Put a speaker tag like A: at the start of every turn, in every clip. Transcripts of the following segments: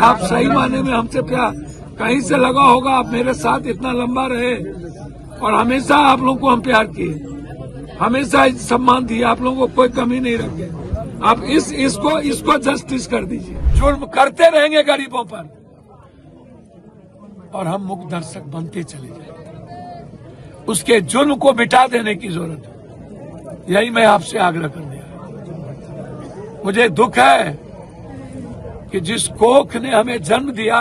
A: आप सही माने में हमसे प्यार कहीं से लगा होगा, आप मेरे साथ इतना लंबा रहे और हमेशा आप लोगों को हम प्यार किए, हमेशा सम्मान दिए, आप लोगों को कोई कमी नहीं रखे। आप इसको जस्टिस कर दीजिए। जुल्म करते रहेंगे गरीबों पर और हम मुख्य दर्शक बनते चले जाएंगे। उसके जुल्म को मिटा देने की जरूरत है, यही मैं आपसे आग्रह करने आया। मुझे दुख है कि जिस कोख ने हमें जन्म दिया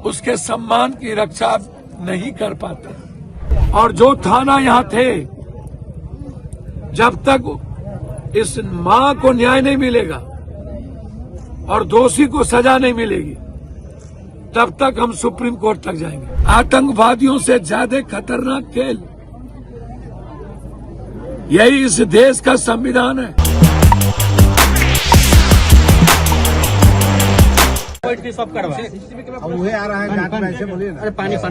A: उसके सम्मान की रक्षा नहीं कर पाते, और जो थाना यहाँ थे, जब तक इस मां को न्याय नहीं मिलेगा और दोषी को सजा नहीं मिलेगी तब तक हम सुप्रीम कोर्ट तक जाएंगे। आतंकवादियों से ज्यादा खतरनाक खेल यही इस देश का संविधान है।
B: सब करवा
C: अब वही आ रहा है घाट में, ऐसे बोलिए ना।
B: अरे पानी दो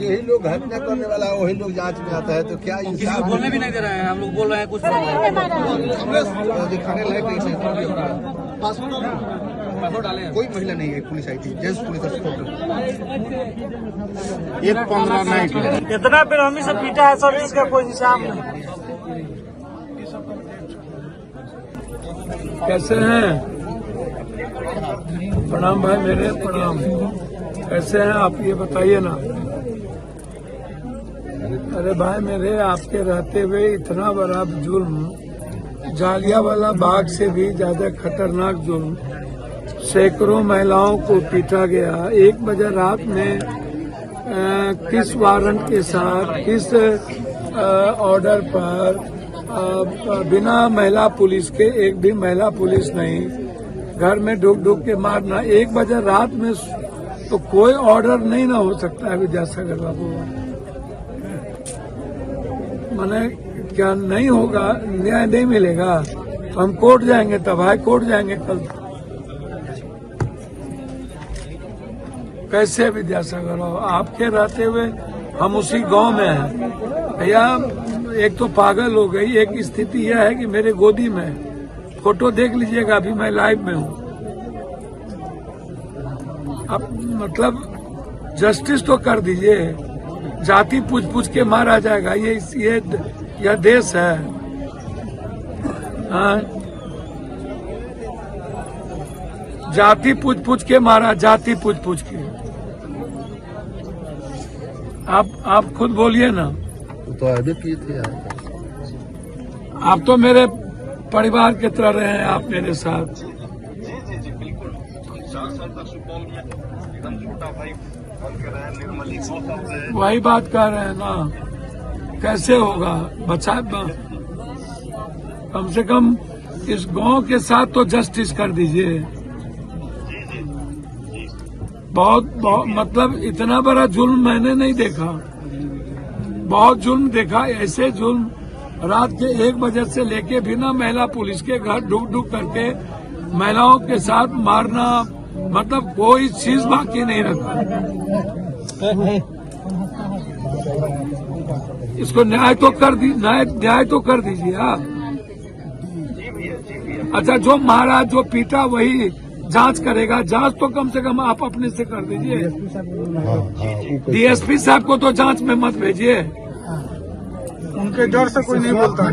C: यही लोग हत्या करने वाला है, वही लोग जांच में आता है, तो क्या
B: किसी को बोलने भी नहीं दे रहे हैं। हम लोग बोल रहे हैं कुछ
C: दिखाने लायक नहीं। कोई महिला नहीं है, पुलिस आई थी, जेंट्स पुलिस एक 15 नहीं।
B: इतना बेरहमी से पीटा है सर, इसका कोई हिसाब नहीं।
A: कैसे हैं? प्रणाम भाई मेरे, प्रणाम। कैसे हैं आप, ये बताइए ना। अरे भाई मेरे, आपके रहते हुए इतना बड़ा जुल्म, जालियांवाला बाग से भी ज्यादा खतरनाक जुल्म, सैकड़ों महिलाओं को पीटा गया 1 बजे रात में। किस वारंट के साथ, किस ऑर्डर पर, बिना महिला पुलिस के, एक भी महिला पुलिस नहीं, घर में ढुक के मारना 1 बजे रात में, तो कोई ऑर्डर नहीं ना हो सकता है विद्यासागर बाबू। माने क्या नहीं होगा, न्याय नहीं मिलेगा तो हम कोर्ट जाएंगे, तब हाई कोर्ट जाएंगे कल। कैसे विद्यासागर बाबू, आपके रहते हुए हम उसी गांव में हैं भैया। एक तो पागल हो गई, एक स्थिति यह है कि मेरे गोदी में फोटो देख लीजिएगा, अभी मैं लाइव में हूँ। अब मतलब जस्टिस तो कर दीजिए, जाति पूछ के मारा जाएगा, यह देश है। हाँ, जाति पूछ के मारा, जाति पूछ के। आप खुद बोलिए ना।
C: तो अभी किए थे यार,
A: आप तो मेरे परिवार की तरह रहे हैं, आप मेरे साथ।
D: जी बिल्कुल। 4 साल तक सुपौल में एकदम छोटा भाई बन के रहे, निर्मली गौतम।
A: वही बात कर रहे हैं ना, कैसे होगा बचा। कम से कम इस गांव के साथ तो जस्टिस कर दीजिए। बहुत मतलब इतना बड़ा जुल्म मैंने नहीं देखा, बहुत जुल्म देखा। ऐसे जुल्म रात के 1 बजे से लेके बिना महिला पुलिस के घर ढुक करके महिलाओं के साथ मारना, मतलब कोई चीज बाकी नहीं रखा। इसको न्याय तो कर दीजिए आप। अच्छा, जो मारा जो पीटा वही जांच करेगा, जांच तो कम से कम आप अपने से कर दीजिए। डीएसपी साहब को तो जांच में मत भेजिए,
C: उनके डर से कोई नहीं बोलता है।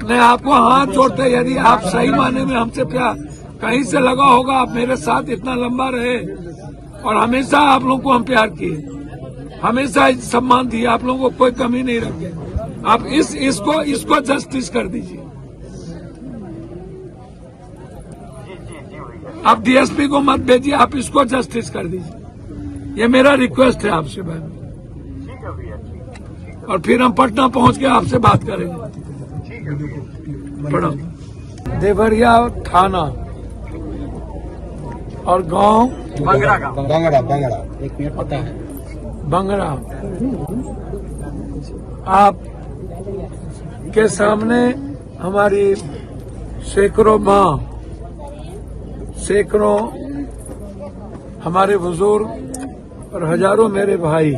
A: नहीं, आपको हाथ जोड़ते, यदि आप सही माने में हमसे प्यार कहीं से लगा होगा, आप मेरे साथ इतना लंबा रहे और हमेशा आप लोगों को हम प्यार किए, हमेशा सम्मान दिए, आप लोगों को कोई कमी नहीं रखे। आप इसको जस्टिस कर दीजिए। आप डीएसपी को मत भेजिए, आप इसको जस्टिस कर दीजिए। ये मेरा रिक्वेस्ट है आपसे भाई। और फिर हम पटना पहुंच के आपसे बात करेंगे। प्रणाम। देवरिया थाना और गांव
C: बंगड़ा।
B: एक मिनट पता है,
A: बंगड़ा। आप के सामने हमारी सैकड़ों माँ, सैकड़ों हमारे बुजुर्ग और हजारों मेरे भाई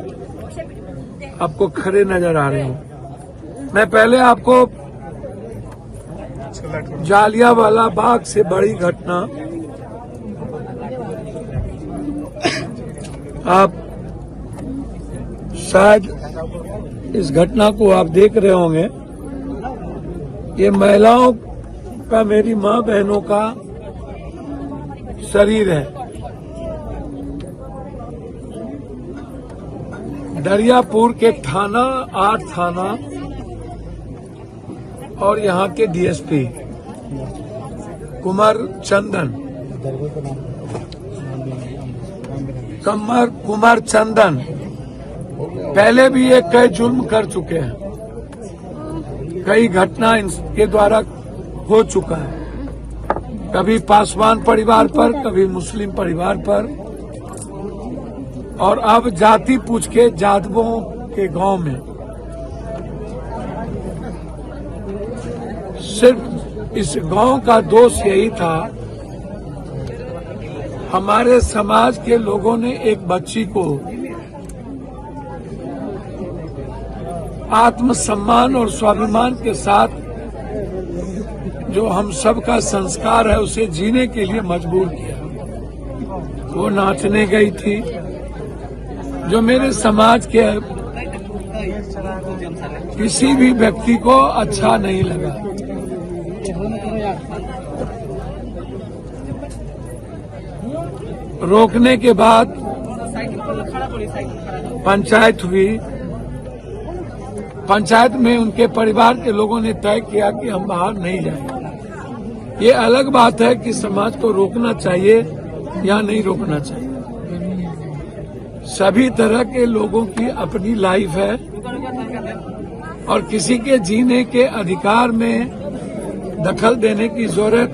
A: आपको खड़े नजर आ रहे हैं। मैं पहले आपको जालियांवाला बाग से बड़ी घटना, आप शायद इस घटना को आप देख रहे होंगे। ये महिलाओं का, मेरी मां बहनों का शरीर है। दरियापुर के थाना 8 थाना और यहाँ के डीएसपी कुमार चंदन पहले भी ये कई जुल्म कर चुके हैं, कई घटना इनके द्वारा हो चुका है, कभी पासवान परिवार पर, कभी मुस्लिम परिवार पर, और अब जाति पूछ के जादवों के गांव में। सिर्फ इस गांव का दोष यही था, हमारे समाज के लोगों ने एक बच्ची को आत्मसम्मान और स्वाभिमान के साथ, जो हम सबका संस्कार है, उसे जीने के लिए मजबूर किया। वो नाचने गई थी, जो मेरे समाज के किसी भी व्यक्ति को अच्छा नहीं लगा। रोकने के बाद पंचायत हुई। पंचायत में उनके परिवार के लोगों ने तय किया कि हम बाहर नहीं जाएंगे। ये अलग बात है कि समाज को रोकना चाहिए या नहीं रोकना चाहिए। सभी तरह के लोगों की अपनी लाइफ है और किसी के जीने के अधिकार में दखल देने की जरूरत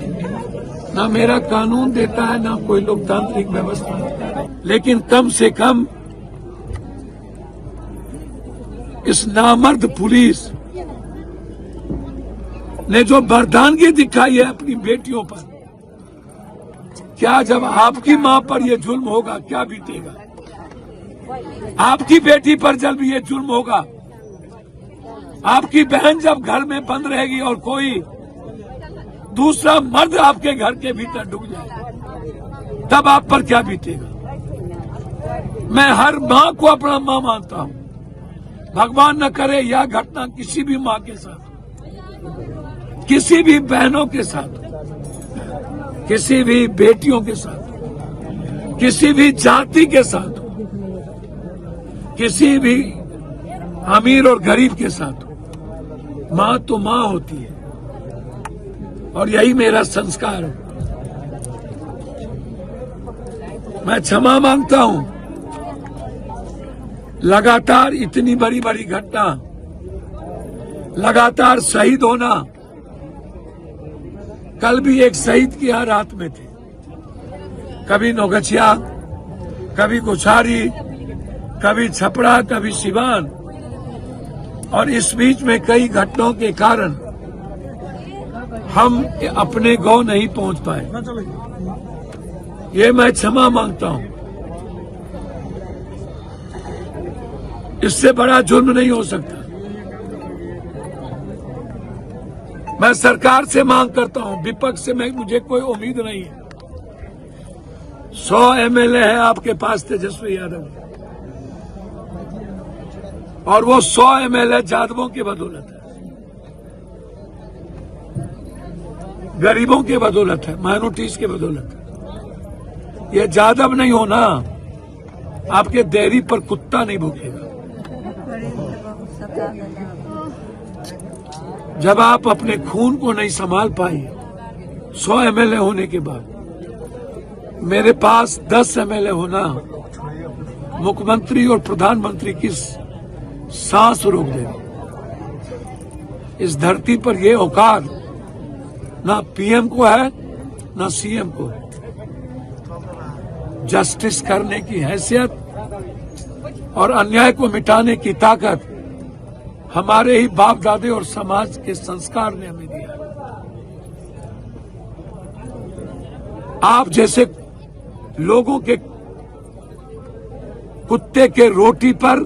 A: ना मेरा कानून देता है, ना कोई लोकतांत्रिक व्यवस्था। लेकिन कम से कम इस नामर्द पुलिस ने जो बर्दानगी दिखाई है अपनी बेटियों पर, क्या जब आपकी मां पर यह जुल्म होगा क्या बीतेगा? आपकी बेटी पर जब ये जुल्म होगा, आपकी बहन जब घर में बंद रहेगी और कोई दूसरा मर्द आपके घर के भीतर डूब जाए, तब आप पर क्या बीतेगा? मैं हर मां को अपना मां मानता हूं। भगवान न करे यह घटना किसी भी मां के साथ, किसी भी बहनों के साथ, किसी भी बेटियों के साथ, किसी भी जाति के साथ, किसी भी अमीर और गरीब के साथ। मां तो मां होती है और यही मेरा संस्कार है। मैं क्षमा मांगता हूं। लगातार इतनी बड़ी बड़ी घटना, लगातार शहीद होना। कल भी एक शहीद की यहाँ रात में थे, कभी नौगछिया, कभी कुछारी, कभी छपरा, कभी सिवान, और इस बीच में कई घटनाओं के कारण हम अपने गांव नहीं पहुंच पाए। ये मैं क्षमा मांगता हूं। इससे बड़ा जुर्म नहीं हो सकता। मैं सरकार से मांग करता हूं, विपक्ष से मुझे कोई उम्मीद नहीं है। 100 एमएलए है आपके पास तेजस्वी यादव, और वो 100 एमएलए जादवों की बदौलत है, गरीबों की बदौलत है, माइनॉरिटीज की बदौलत है। ये जादव नहीं होना, आपके डेयरी पर कुत्ता नहीं भूखेगा। जब आप अपने खून को नहीं संभाल पाई 100 एमएलए होने के बाद, मेरे पास 10 एमएलए होना मुख्यमंत्री और प्रधानमंत्री की सांस रोक देगी। इस धरती पर यह औकात ना पीएम को है ना सीएम को है। जस्टिस करने की हैसियत और अन्याय को मिटाने की ताकत हमारे ही बाप दादे और समाज के संस्कार ने हमें दिया। आप जैसे लोगों के कुत्ते के रोटी पर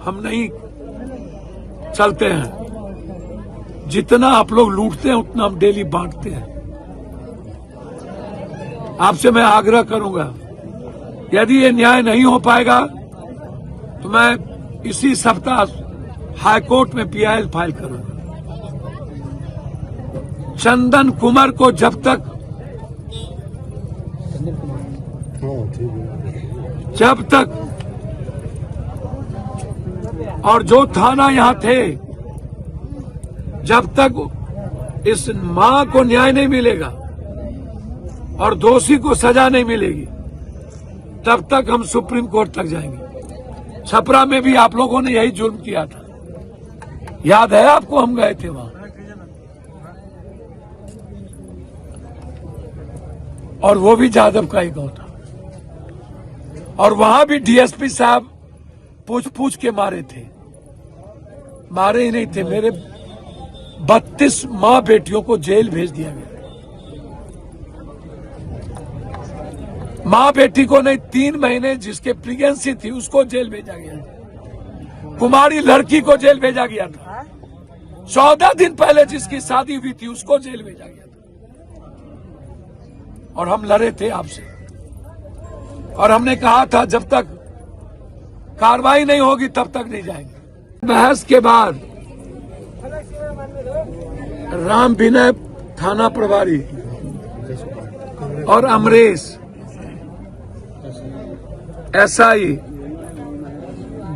A: हम नहीं चलते हैं। जितना आप लोग लूटते हैं उतना हम डेली बांटते हैं। आपसे मैं आग्रह करूंगा, यदि ये न्याय नहीं हो पाएगा तो मैं इसी सप्ताह हाईकोर्ट में PIL फाइल करूंगा। चंदन कुमार को जब तक और जो थाना यहां थे, जब तक इस मां को न्याय नहीं मिलेगा और दोषी को सजा नहीं मिलेगी, तब तक हम सुप्रीम कोर्ट तक जाएंगे। छपरा में भी आप लोगों ने यही जुल्म किया था, याद है आपको? हम गए थे वहां, और वो भी जादव का ही गांव था, और वहां भी DSP साहब पूछ पूछ के मारे थे। मारे ही नहीं थे, मेरे 32 मां बेटियों को जेल भेज दिया गया। मां बेटी को नहीं, 3 महीने जिसके प्रेगनेंसी थी उसको जेल भेजा गया। कुमारी लड़की को जेल भेजा गया था। 14 दिन पहले जिसकी शादी हुई थी उसको जेल भेजा गया था। और हम लड़े थे आपसे, और हमने कहा था जब तक कार्रवाई नहीं होगी तब तक नहीं जाएंगे। बहस के बाद राम विनय थाना प्रभारी और अमरेश SI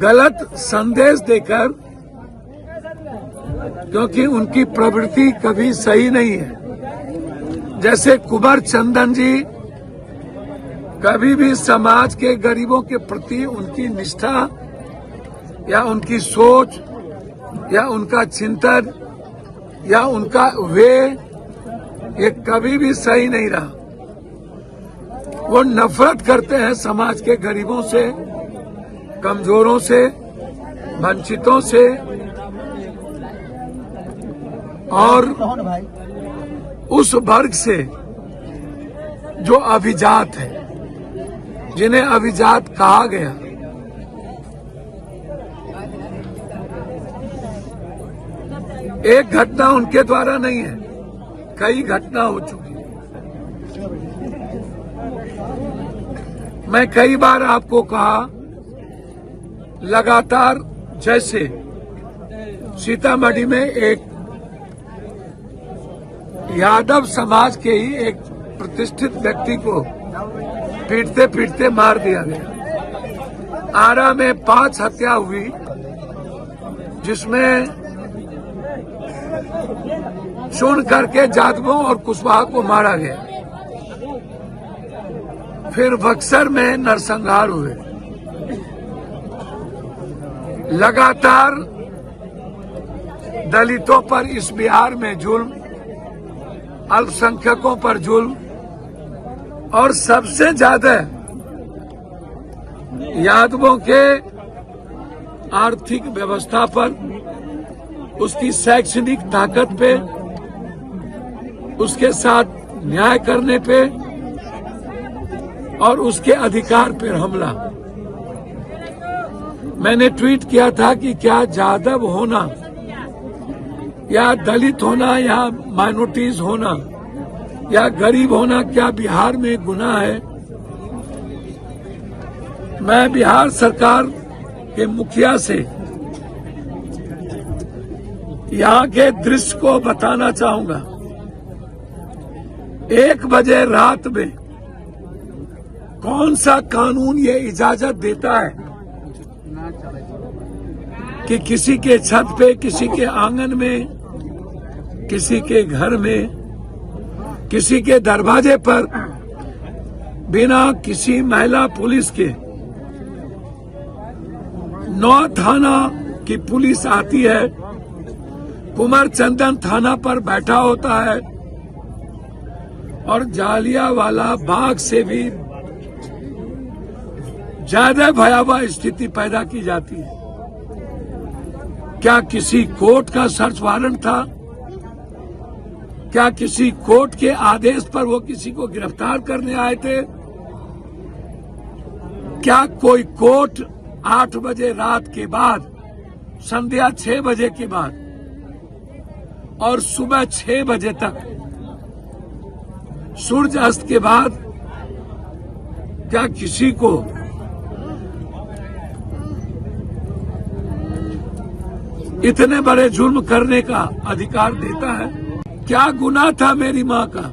A: गलत संदेश देकर, क्योंकि उनकी प्रवृत्ति कभी सही नहीं है। जैसे कुंवर चंदन जी कभी भी समाज के गरीबों के प्रति उनकी निष्ठा या उनकी सोच या उनका चिंतन या उनका वे, ये कभी भी सही नहीं रहा। वो नफरत करते हैं समाज के गरीबों से, कमजोरों से, वंचितों से, और उस वर्ग से जो अभिजात है, जिन्हें अभिजात कहा गया। एक घटना उनके द्वारा नहीं है, कई घटना हो चुकी है। मैं कई बार आपको कहा, लगातार जैसे सीतामढ़ी में एक यादव समाज के ही एक प्रतिष्ठित व्यक्ति को पीटते पीटते मार दिया गया। आरा में 5 हत्या हुई, जिसमें चुन करके जादवों और कुशवाहा को मारा गया। फिर बक्सर में नरसंहार हुए। लगातार दलितों पर इस बिहार में जुल्म, अल्पसंख्यकों पर जुल्म, और सबसे ज्यादा यादवों के आर्थिक व्यवस्था पर, उसकी शैक्षणिक ताकत पे, उसके साथ न्याय करने पे और उसके अधिकार पर हमला। मैंने ट्वीट किया था कि क्या यादव होना या दलित होना या माइनॉरिटीज होना या गरीब होना क्या बिहार में गुनाह है? मैं बिहार सरकार के मुखिया से यहाँ के दृश्य को बताना चाहूंगा। 1 बजे रात में कौन सा कानून ये इजाजत देता है कि किसी के छत पे, किसी के आंगन में, किसी के घर में, किसी के दरवाजे पर बिना किसी महिला पुलिस के 9 थाना की पुलिस आती है, कुंवर चंदन थाना पर बैठा होता है और जालियांवाला बाग से भी ज्यादा भयावह स्थिति पैदा की जाती है। क्या किसी कोर्ट का सर्च वारंट था? क्या किसी कोर्ट के आदेश पर वो किसी को गिरफ्तार करने आए थे? क्या कोई कोर्ट 8 बजे रात के बाद, संध्या 6 बजे के बाद और सुबह 6 बजे तक, सूर्य अस्त के बाद क्या किसी को इतने बड़े जुर्म करने का अधिकार देता है? क्या गुनाह था मेरी माँ का?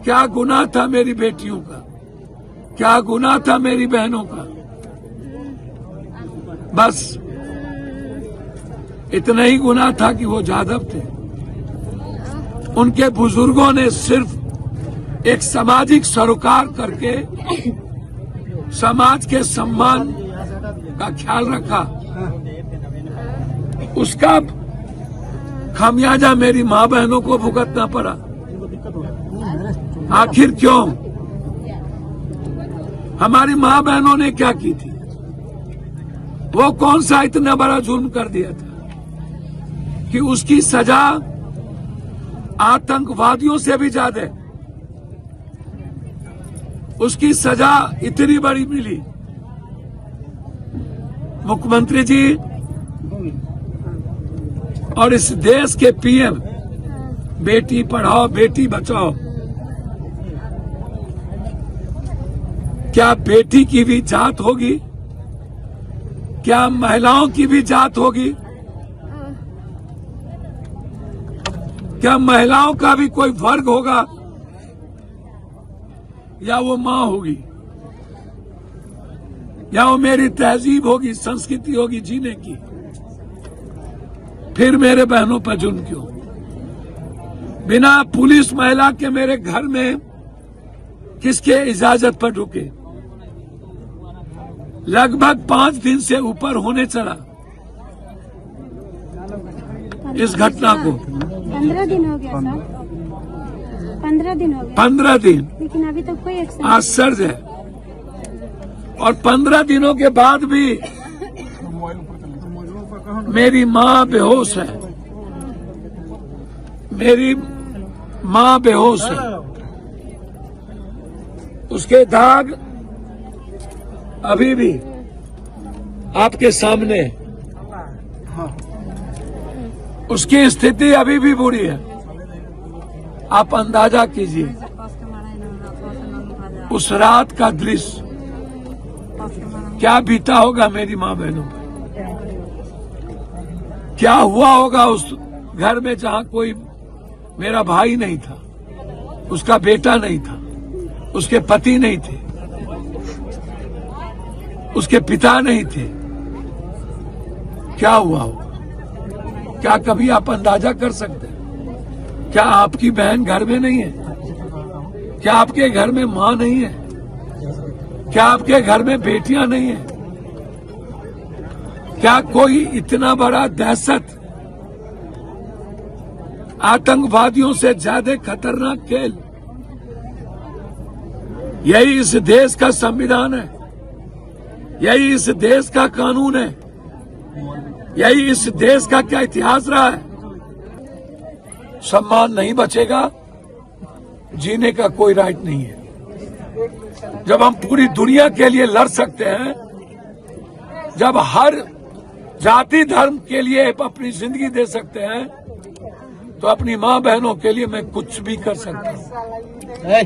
A: क्या गुनाह था मेरी बेटियों का? क्या गुनाह था मेरी बहनों का? बस इतना ही गुनाह था कि वो जाधव थे। उनके बुजुर्गों ने सिर्फ एक सामाजिक सरोकार करके समाज के सम्मान का ख्याल रखा। उसका खामियाजा मेरी माँ बहनों को भुगतना पड़ा। आखिर क्यों? हमारी माँ बहनों ने क्या की थी? वो कौन सा इतना बड़ा जुर्म कर दिया था कि उसकी सजा आतंकवादियों से भी ज्यादा, उसकी सजा इतनी बड़ी मिली। मुख्यमंत्री जी और इस देश के पीएम, बेटी पढ़ाओ बेटी बचाओ, क्या बेटी की भी जात होगी? क्या महिलाओं की भी जात होगी? क्या महिलाओं का भी कोई वर्ग होगा? या वो माँ होगी, या वो मेरी तहजीब होगी, संस्कृति होगी जीने की? फिर मेरे बहनों पर जुल्म क्यों? बिना पुलिस महिला के मेरे घर में किसके इजाजत पर ढुके? लगभग 5 दिन से ऊपर होने चला इस घटना को।
E: 15 दिन हो गया सर, 15 दिन हो गया।
A: 15 दिन,
E: लेकिन अभी तक कोई एक्शन।
A: आश्चर्य है। और 15 दिनों के बाद भी मेरी माँ बेहोश है। मेरी माँ बेहोश है। उसके दाग अभी भी आपके सामने, उसकी स्थिति अभी भी बुरी है। आप अंदाजा कीजिए उस रात का दृश्य क्या बीता होगा मेरी माँ बहनों पर। क्या हुआ होगा उस घर में जहाँ कोई मेरा भाई नहीं था, उसका बेटा नहीं था, उसके पति नहीं थे, उसके पिता नहीं थे। क्या हुआ होगा? क्या कभी आप अंदाजा कर सकते हैं? क्या आपकी बहन घर में नहीं है? क्या आपके घर में माँ नहीं है? क्या आपके घर में बेटियां नहीं है? क्या कोई इतना बड़ा दहशत, आतंकवादियों से ज्यादा खतरनाक खेल यही इस देश का संविधान है? यही इस देश का कानून है? यही इस देश का क्या इतिहास रहा है? सम्मान नहीं बचेगा, जीने का कोई राइट नहीं है। जब हम पूरी दुनिया के लिए लड़ सकते हैं, जब हर जाति धर्म के लिए अपनी जिंदगी दे सकते हैं, तो अपनी माँ बहनों के लिए मैं कुछ भी कर सकता हूँ।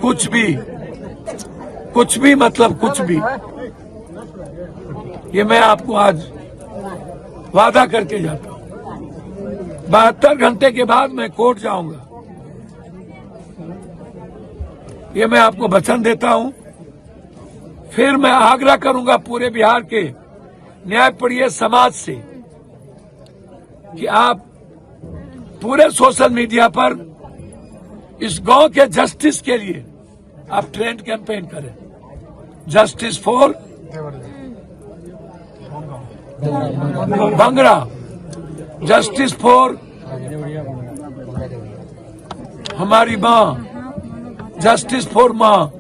A: कुछ भी मतलब कुछ भी। ये मैं आपको आज वादा करके जाता हूँ। 72 घंटे के बाद मैं कोर्ट जाऊंगा, ये मैं आपको वचन देता हूँ। फिर मैं आग्रह करूंगा पूरे बिहार के न्यायप्रिय समाज से कि आप पूरे सोशल मीडिया पर इस गांव के जस्टिस के लिए आप ट्रेंड कैंपेन करें। Justice for bhangra, justice for हमारी माँ, जस्टिस फॉर माँ।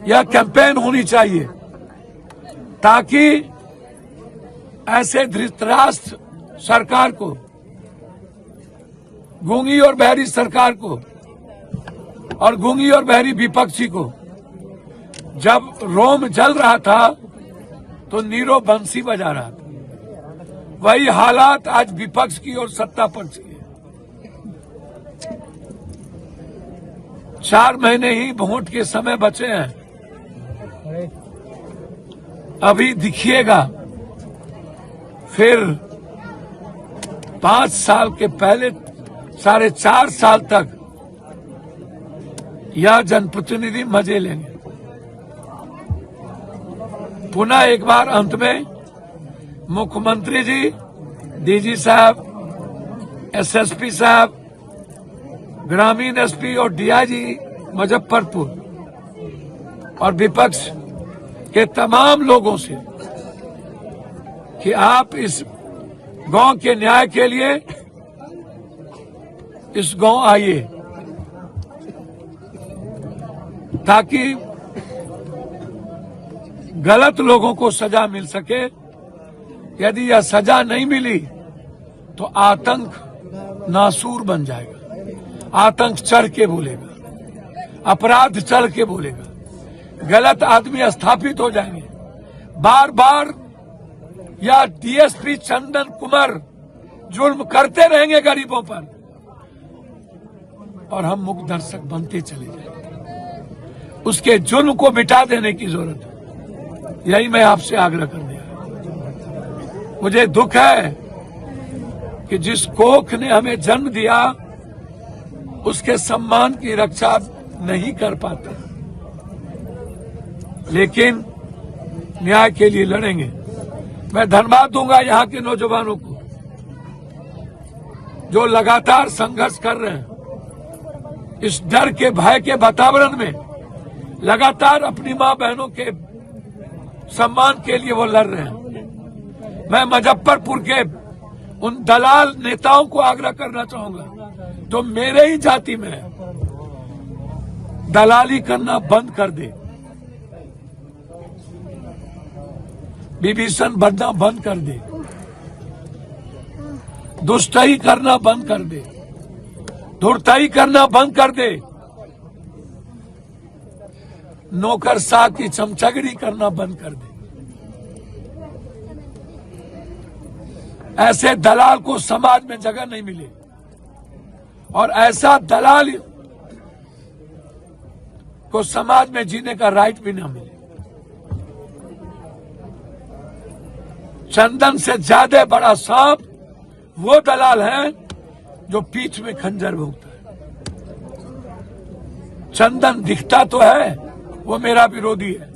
A: यह कैंपेन होनी चाहिए ताकि ऐसे धृतराष्ट्र सरकार को, गूंगी और बहरी सरकार को और गूंगी और बहरी विपक्षी को, जब रोम जल रहा था तो नीरो बंसी बजा रहा था। वही हालात आज विपक्ष की और सत्ता पक्ष की है। 4 महीने ही वोट के समय बचे हैं। अभी दिखिएगा, फिर 5 साल के पहले 4.5 साल तक यह जनप्रतिनिधि मजे लेंगे। पुनः एक बार अंत में मुख्यमंत्री जी, डीजी साहब, एसएसपी साहब, ग्रामीण एसपी और डीआईजी मुजफ्फरपुर और विपक्ष के तमाम लोगों से कि आप इस गांव के न्याय के लिए इस गांव आइए, ताकि गलत लोगों को सजा मिल सके। यदि यह सजा नहीं मिली तो आतंक नासूर बन जाएगा, आतंक चढ़ के बोलेगा, अपराध चढ़ के बोलेगा, गलत आदमी स्थापित हो जाएंगे। बार बार या डीएसपी चंदन कुमार जुल्म करते रहेंगे गरीबों पर और हम मुख्य दर्शक बनते चले जाएंगे। उसके जुल्म को मिटा देने की जरूरत है। यही मैं आपसे आग्रह करने आया। मुझे दुख है कि जिस कोख ने हमें जन्म दिया उसके सम्मान की रक्षा नहीं कर पाते, लेकिन न्याय के लिए लड़ेंगे। मैं धन्यवाद दूंगा यहाँ के नौजवानों को जो लगातार संघर्ष कर रहे हैं, इस डर के भय के वातावरण में लगातार अपनी मां बहनों के सम्मान के लिए वो लड़ रहे हैं। मैं मुजफ्फरपुर के उन दलाल नेताओं को आग्रह करना चाहूंगा जो मेरे ही जाति में है, दलाली करना बंद कर दे, विभीषण बनना बंद कर दे, दुष्टई करना बंद कर दे, धूर्तई करना बंद कर दे, नौकरशाह की चमचगड़ी करना बंद कर दे। ऐसे दलाल को समाज में जगह नहीं मिले और ऐसा दलाल को समाज में जीने का राइट भी ना मिले। चंदन से ज्यादा बड़ा सांप वो दलाल है जो पीठ में खंजर भोगता है। चंदन दिखता तो है, वो मेरा विरोधी है।